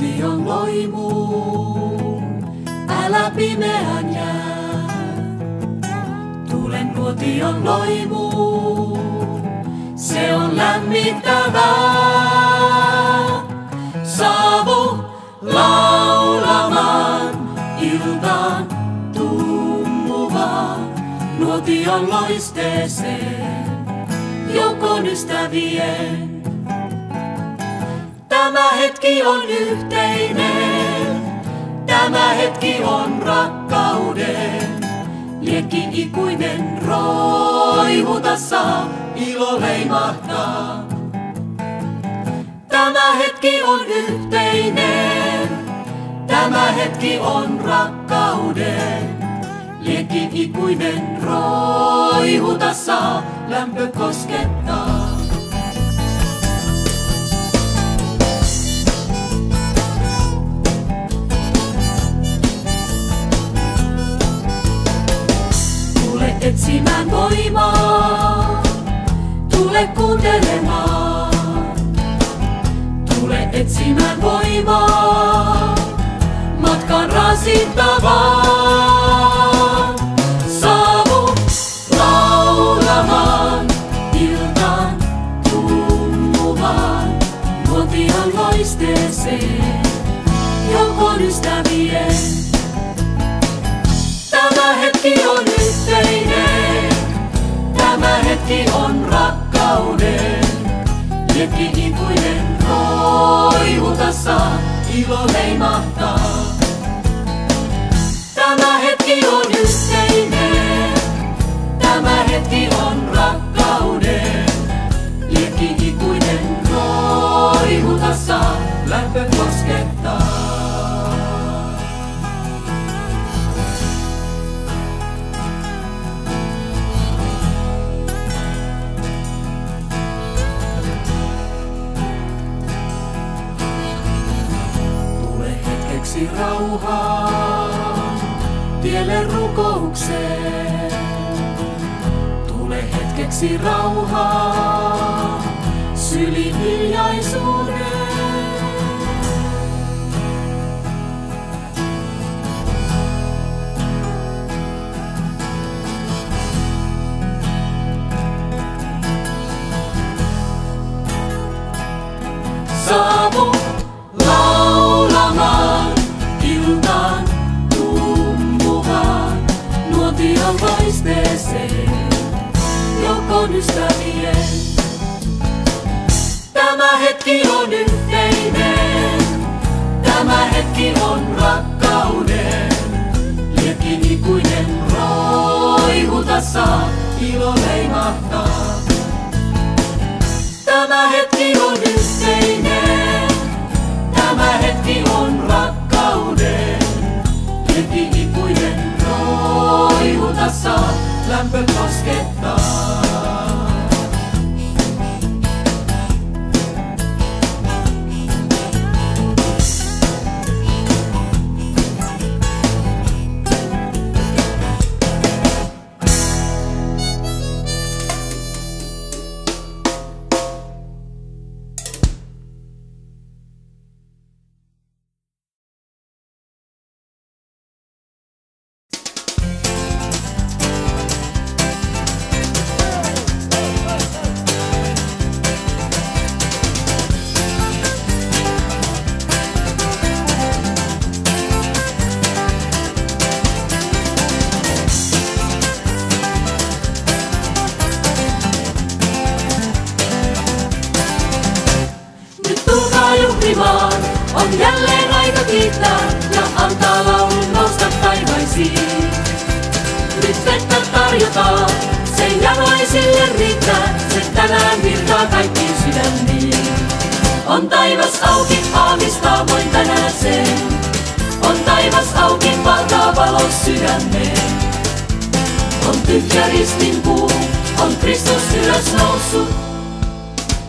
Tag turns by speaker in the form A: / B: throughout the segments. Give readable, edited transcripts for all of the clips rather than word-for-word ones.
A: nuotion loimuun, älä pimeän jää. Tulen nuotion loimuun, se on lämmittävää. Saavu laulamaan iltaan tummuvaan nuotion loisteeseen, joukon ystävien. Tämä hetki on yhteinen, tämä hetki on rakkauden. Liekki ikuinen roihuta saa, ilo leimahtaa. Tämä hetki on yhteinen, tämä hetki on rakkauden. Liekki ikuinen roihuta saa, lämpö koskettaa. Tule etsimään voimaa, tule kuuntelemaan. Tule etsimään voimaa, matkan rasittavaan. Saavu laulamaan iltaan tummuvaan nuotion loisteeseen, joukon ystävien. Tämä hetki on yhteinen, tämä hetki on rakkauden. Liekki ikuinen roihuta saa, ilo leimahtaa. Tämä hetki on yhteinen, tämä hetki on rakkauden. Liekki ikuinen roihuta saa, lämpö koskettaa. Rauhaan, tielle rukoukseen. Tule hetkeksi rauhaan, syli hiljaisuuden. Saavu laulamaan iltaan tummuvaan nuotion loisteeseen, joukon ystävien. Tämä hetki on yhteinen, tämä hetki on rakkauden. Liekki ikuinen roihuta saa, ilo leimahtaa. Tämä hetki on yhteinen, tämä hetki on rakkauden. Liekki ikuinen roihuta saa, lämpö koskettaa. On jälleen aika kiittää ja antaa laulun nousta taivaisiin. Nyt vettä tarjotaan, se janoisille riittää, se tänään virtaa kaikkiin sydämiin. On taivas auki, aavistaa voin tänään sen. On taivas auki, valtaa valos sydämeen. On tyhjä ristin puu, on Kristus ylös noussut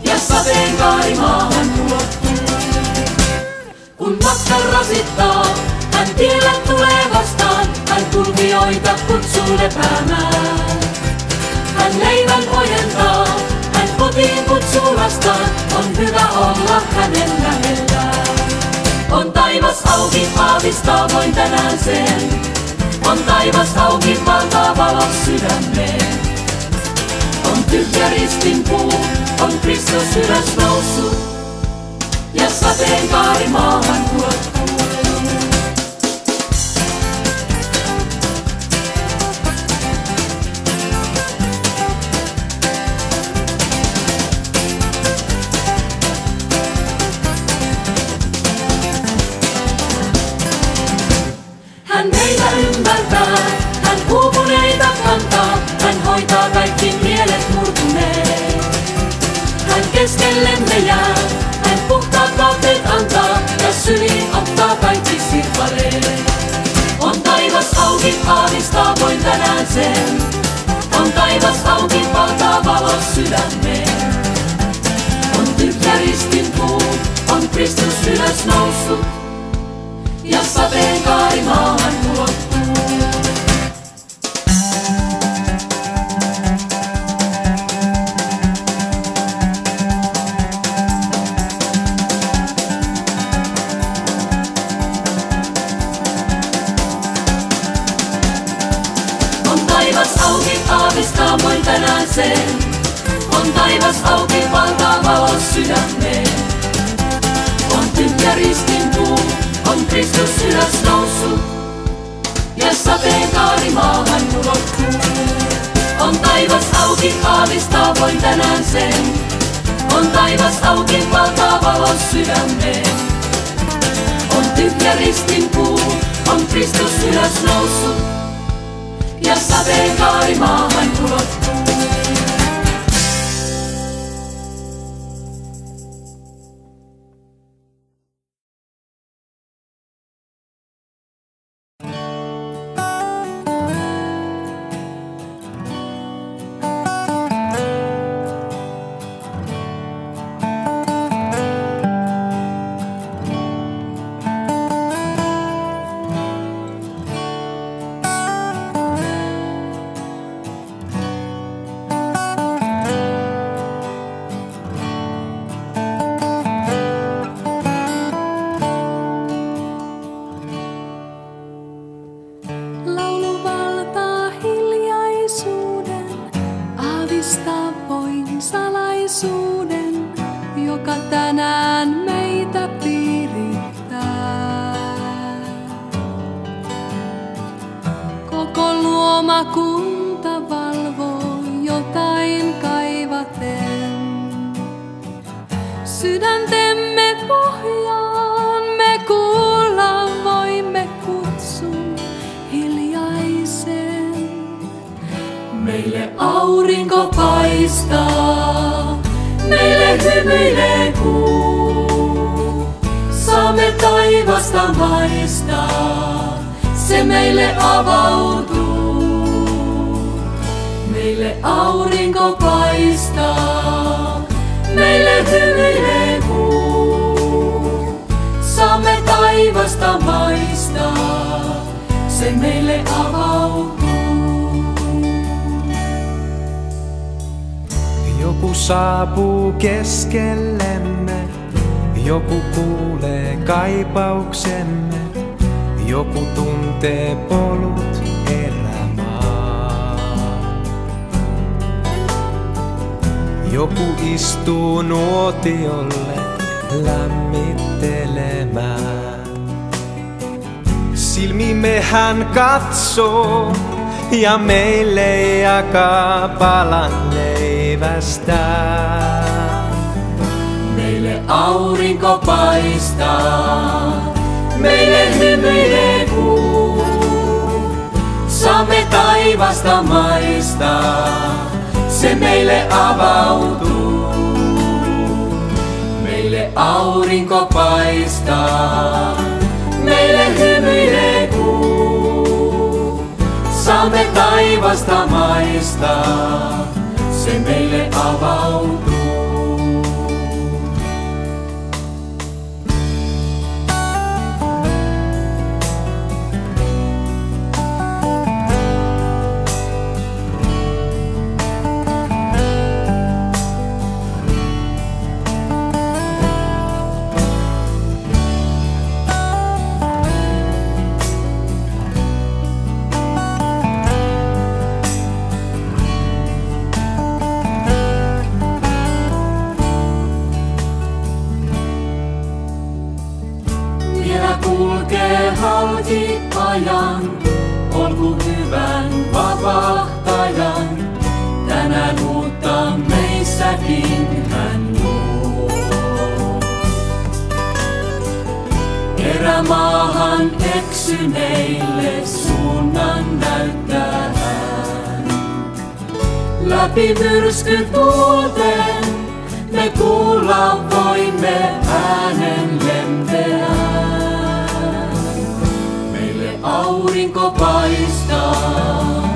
A: ja sateenkaari maahan ulottuu. Kun matka rasittaa, hän tiellä tulee vastaan, hän kulkijoita kutsuu lepäämään. Hän leivän ojentaa, hän kotiin kutsuu lastaan, on hyvä olla hänen lähellään. On taivas auki, aavistaa voin tänään sen. On taivas auki, valtaa valos sydämeen. On tyhjä ristin puu, on Kristus ylös noussut, ja sateenkaari maahan ulottuu. Hän meitä ymmärtää, hän uupuneita kantaa, hän hoitaa kaikki mielet murtuneet. Hän keskellemme jää, hän puhtaat vaatteet antaa, ja syliin ottaa kaikki sirpaleet. On taivas auki, aavistaa voin tänään sen. On taivas auki, valtaa valos sydämeen. On tyhjä ristin puu, on Kristus ylös noussut, ja sateenkaari maahan ulottuu. On taivas auki, aavistaa voin tänään sen. On taivas auki, valtaa valos sydämeen. On tyhjä ristin puu, on Kristus ylös noussut, ja sateenkaari maahan ulottuu. On taivas auki, aavistaa voin tänään sen. On taivas auki, valtaa valos sydämeen. On tyhjä ristin puu, on Kristus ylös noussut, ja sateenkaari maahan ulottuu.
B: Joka tänään meitä piirittää. Koko luomakunta valvoo jotain kaivaten. Sydäntemme pohjaan me kuulla voimme kutsun hiljaisen.
A: Meille aurinko paistaa, meille hymyilee kuu. Saamme taivasta maistaa, se meille avautuu. Meille aurinko paistaa, meille hymyilee kuu. Saamme taivasta maistaa, se meille avautuu.
C: Joku saapuu keskellemme, joku kuulee kaipauksemme, joku tuntee polut erämaan. Joku istuu nuotiolle lämmittelemään. Silmimme hän katsoo ja meille jakaa palan leivästään.
A: Meille aurinko paistaa, meille hymyilee kuu. Saamme taivasta maistaa, se meille avautuu. Meille aurinko paistaa, meille hymyilee kuu. Saamme taivasta maistaa, se meille avautuu. Vielä kulkee halki ajan, polku hyvän vapahtajan. Tänään uutta meissäkin hän luo. Erämaahan eksyneille suunnan näyttää hän. Läpi myrskytuulten me kuulla voimme äänen lempeän. Meille aurinko paistaa,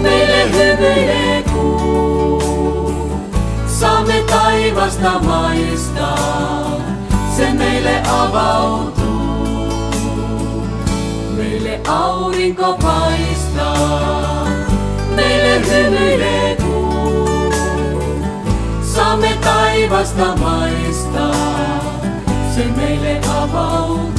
A: meille hymyilee kuu. Saamme taivasta maistaa, se meille avautuu. Meille aurinko paistaa, meille hymyilee kuu. Saamme taivasta maistaa, se meille avautuu.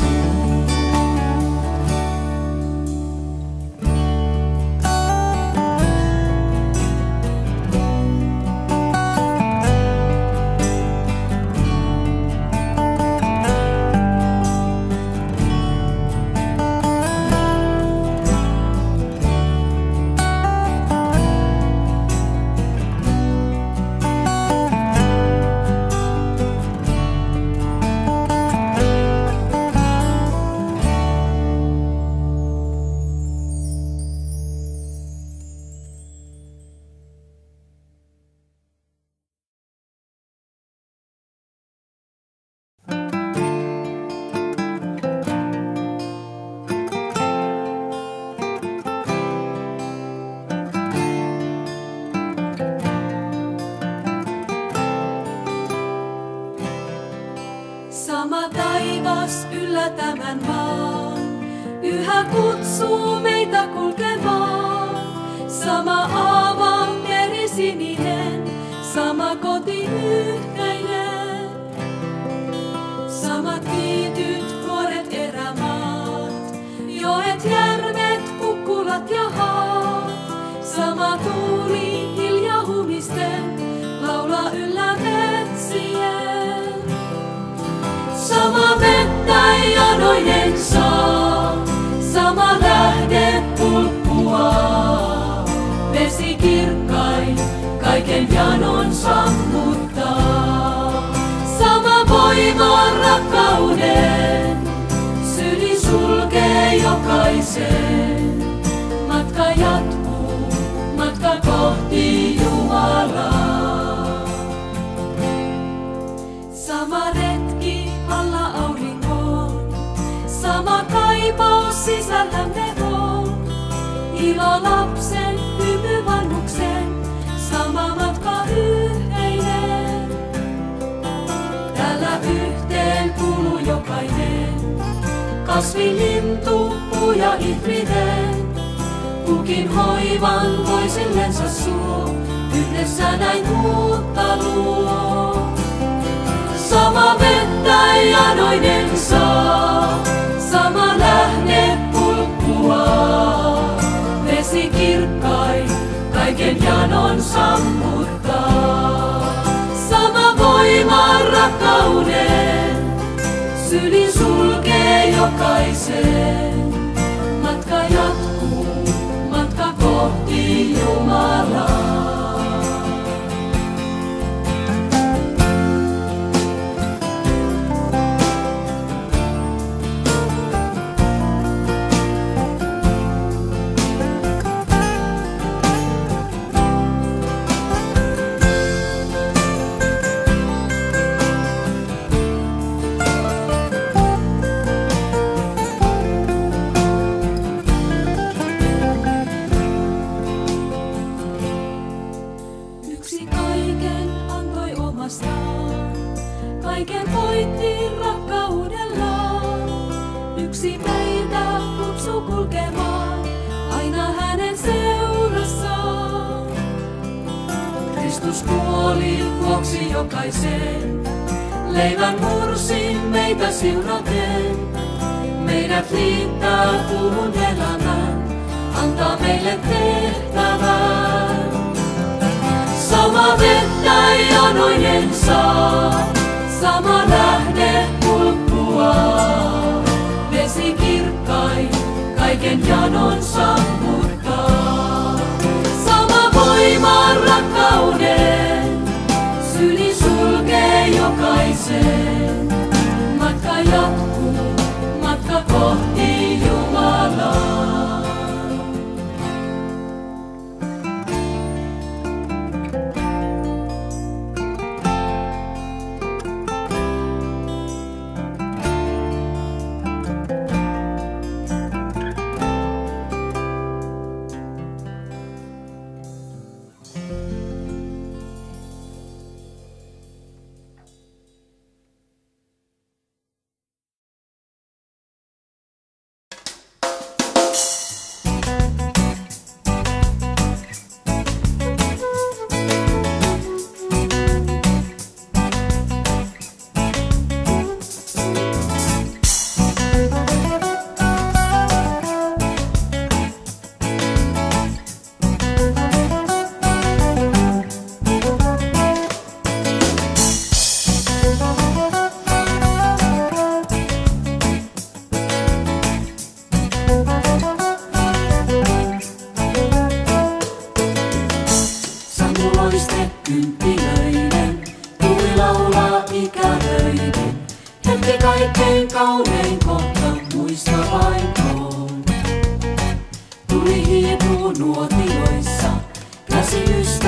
B: Sama taivas yllä tämän maan, yhä kutsuu meitä kulkemaan. Sama aavan meri sininen, sama koti yhteinen. Samat niityt, vuoret, erämaat, joet, järvet, kukkulat ja haat. Sama tuuli hiljaa humisten, laulaa yllä metsien. Sama vettä janoinen saa, sama lähde pulppuaa. Vesi kirkkain kaiken janon sammuttaa. Sama voima rakkauden, syli sulkee jokaisen. Matka jatkuu, matka kohti Jumalaa. Sama retki alla aurinkoon, sama kaipaus sisällämme on. Ilo lapsen, hymy vanhuksen, sama matka yhteinen. Täällä yhteen kuuluu jokainen, kasvi, lintu, puu ja ihminen. Kukin hoivan toisillensa suo, yhdessä näin uutta luo. Sama vettä janoinen saa, sama lähde pulppuaa. Vesi kirkkain kaiken janon sammuttaa. Sama voima rakkauden, syli sulkee jokaisen. Matka jatkuu, matka kohti Jumalaa. Kaiken voitti rakkaudellaan. Yksi meitä kutsuu kulkemaan, aina hänen seurassaan. Kristus kuoli vuoksi jokaisen, leivän mursi meitä siunaten. Meidät liittää puhun elämän, antaa meille tehtävän. Sama vettä janoinen saa, sama lähde pulppuaa.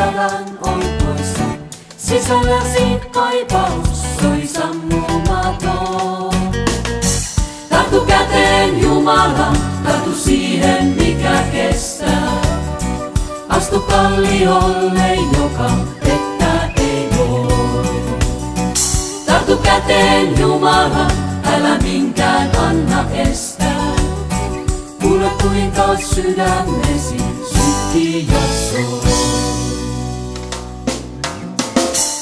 B: Saran on poissa, sisälläsi kaipaus soi sammumaton. Tartu käteen Jumala, tartu siihen mikä kestää. Astu kalliolle, joka pettää ei voi. Tartu käteen Jumala, älä minkään anna estää. Kuule kuinka sydämesi sykkii ja soi.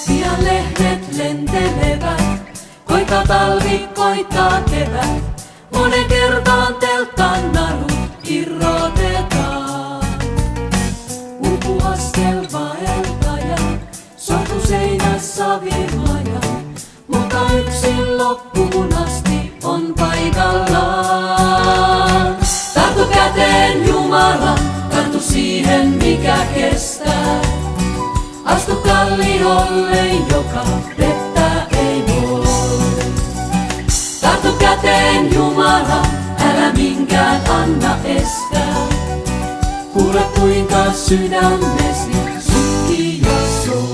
B: Pian lehdet lentelevät, koita talvi, koittaa kevät. Monen kertaan telttaan narut irrotetaan. Uupuastel vaeltaja, sortu seinässä virlaja. Mutta yksin loppuun asti on paikallaan. Tartu käteen Jumala, tartu siihen mikä kestää. Astu kalliolle, joka pettää ei voi. Tartu käteen Jumala, älä minkään anna estää. Kuule kuinka sydämesi sykkii ja soi.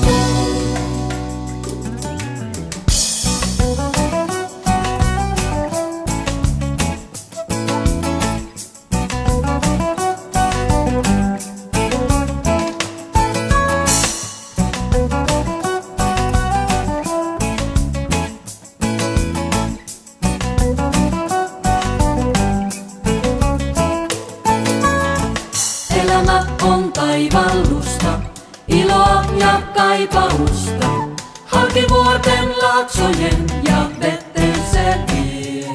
B: Elämä on taivallusta, iloa ja kaipausta. Halki vuorten, laaksojen ja vetten se vie.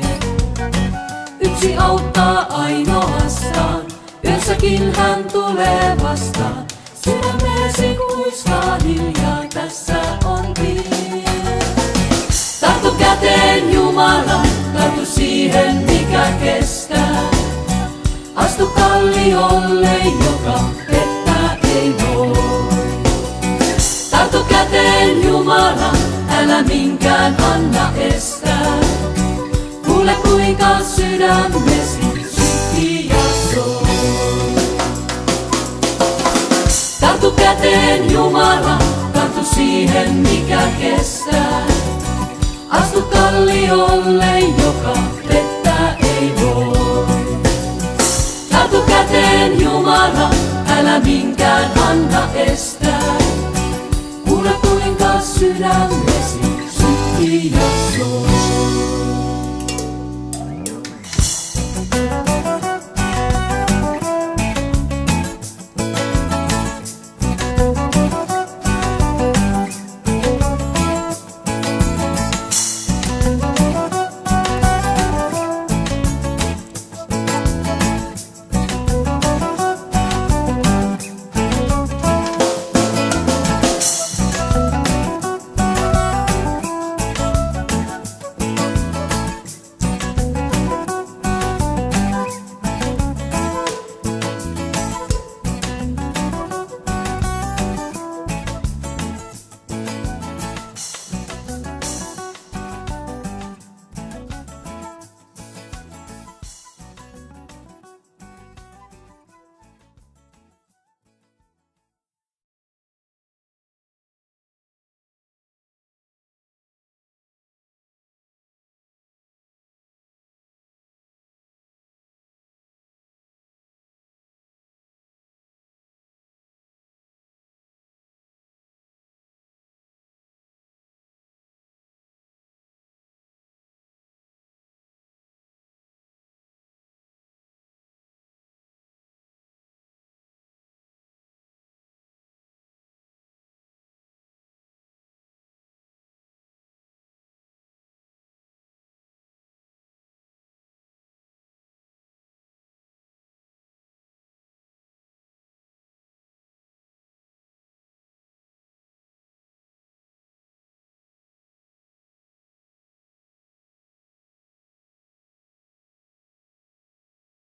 B: Yksi auttaa ainoastaan, yössäkin hän tulee vastaan. Sydämeesi kuiskaa hiljaa, tässä on tie. Tartu käteen Jumala, tartu siihen mikä kestää. Astu kalliolle, joka pettää ei voi. Tartu käteen Jumala, älä minkään anna estää. Kuule kuinka sydämesi sykkii ja soi. Tartu käteen Jumala, tartu siihen mikä kestää. Astu kalliolle, joka